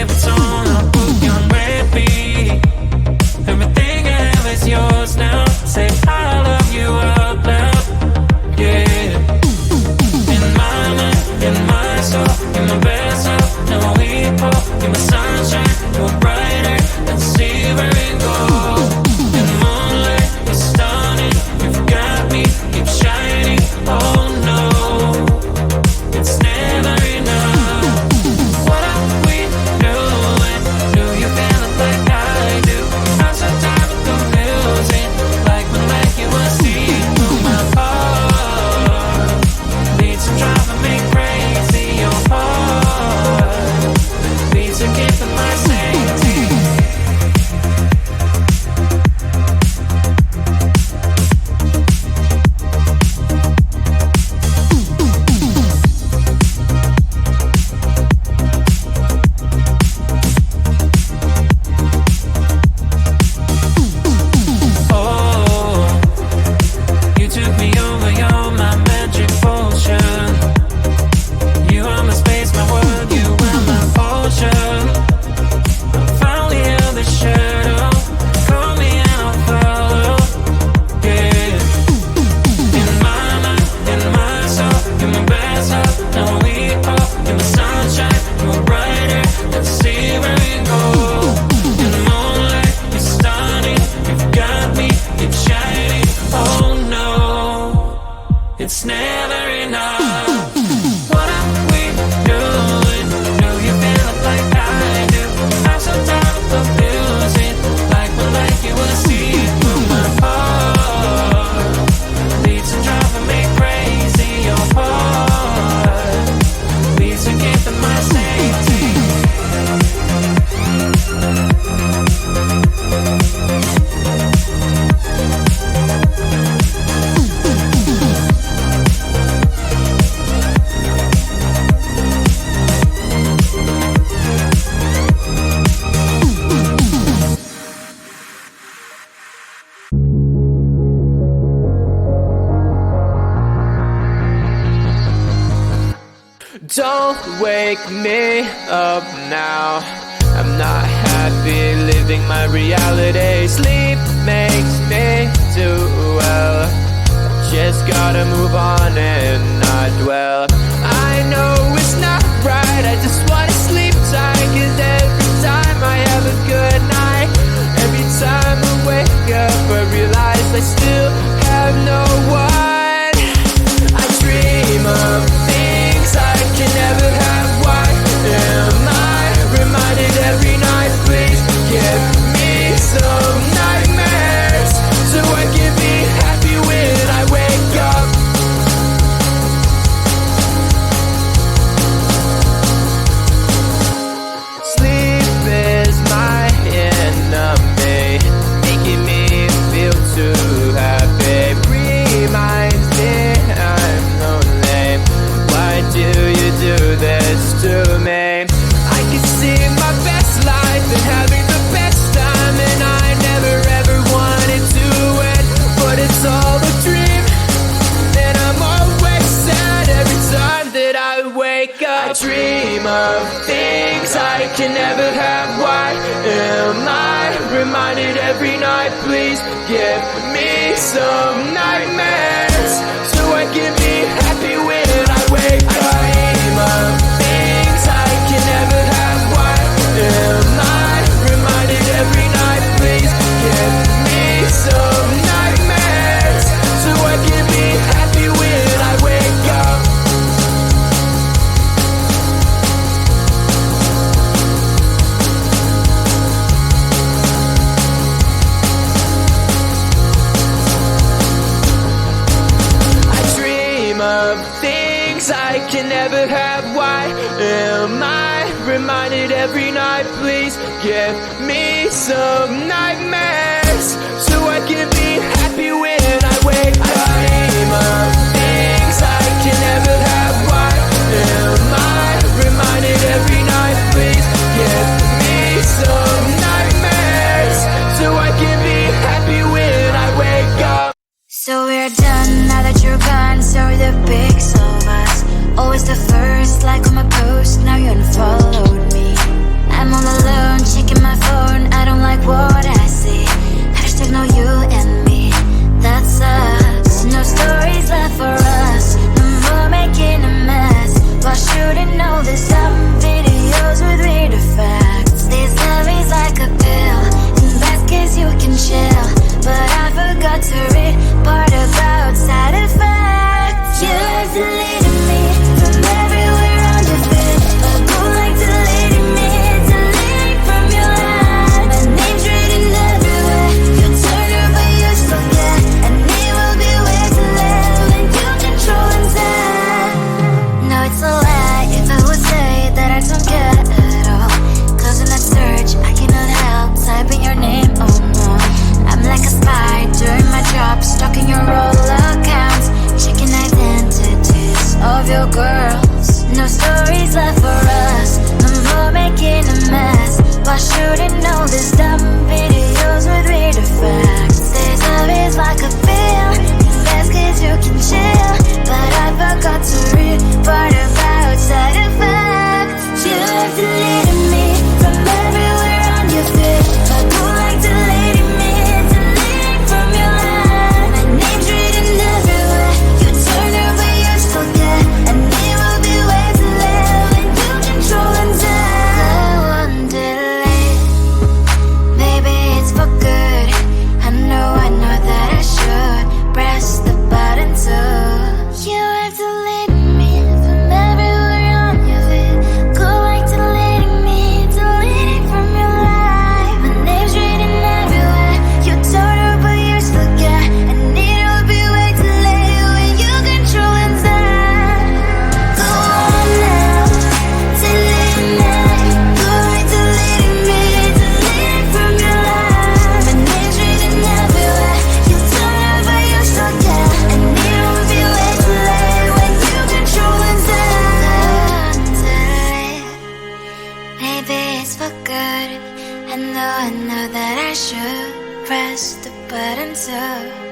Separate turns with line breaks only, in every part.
every tone, I'll put you on repeat. Everything I have is yours now. Say I love you out loud, yeah. In my mind, in my soul, in my best hope, now we both, you're my sunshine, you're brighter than silver and gold. In the moonlight, you're stunning, you've got me, keep shining, oh no, it's never enough. What are we doing? Do you feel it like I do? I'm so tired of confusing, like when you will see through my heart. Leads to driving me crazy, your heart leads to keeping my safety. Oh, you took me over, you're my magic potion. You are my space, my world, you are my ocean. I finally held the shadow, call me and I'll follow, yeah. In my mind, in my soul, you're my best hope, now we both, you're my sunshine, you're brighter than silver and gold. In the moonlight, you're stunning, you've got me, keep shining, oh no, it's never enough. What are we doing? Do you feel it like I do? I'm so tired of confusing, like when you will see through my heart. Leads to driving me crazy, your heart leads to keeping my safety.
Don't wake me up now. I'm not happy living my reality. Sleep makes me do well. Just gotta move on and not dwell. I know it's not right, I just wanna sleep tight. Cause every time I have a good night, every time I wake up I realize I still have no one. I dream of things I can never have. Why am I reminded every night? Please give me some nightmares so I can be happy when I wake up. Sleep is my enemy, making me feel too happy. Reminds me I'm lonely. Why do you do this to me? I can see my best life and having the best time, and I never ever wanted to end, but it's all a dream, and I'm always sad every time that I wake up. I dream of things I can never have. Why am I reminded every night? Please give me some nightmares so I can be happy when I wake up. I dream of things I can never have. Why am I reminded every night? Please give me some nightmares so I can be happy when I wake up. I dream of things I can never have. Why am I reminded every night? Please give me some nightmares so I can be happy when I wake up. I dream of things I can never have. Why am I reminded every night? Please give me some nightmares so I can be happy when I wake up.
So we're done now that you're gone. So are the pics of us. Always the first like on my post. Now you unfollowed me. I'm on should press the button too.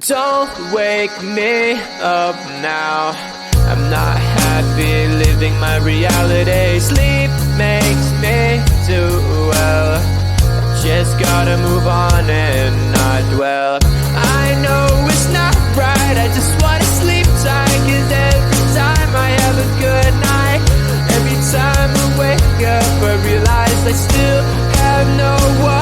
Don't wake me up now. I'm not happy living my reality. Sleep makes me do well. I just gotta move on and not dwell. I know it's not right, I just wanna sleep tight. 'Cause every time I have a good night, every time I wake up I realize I still have no one.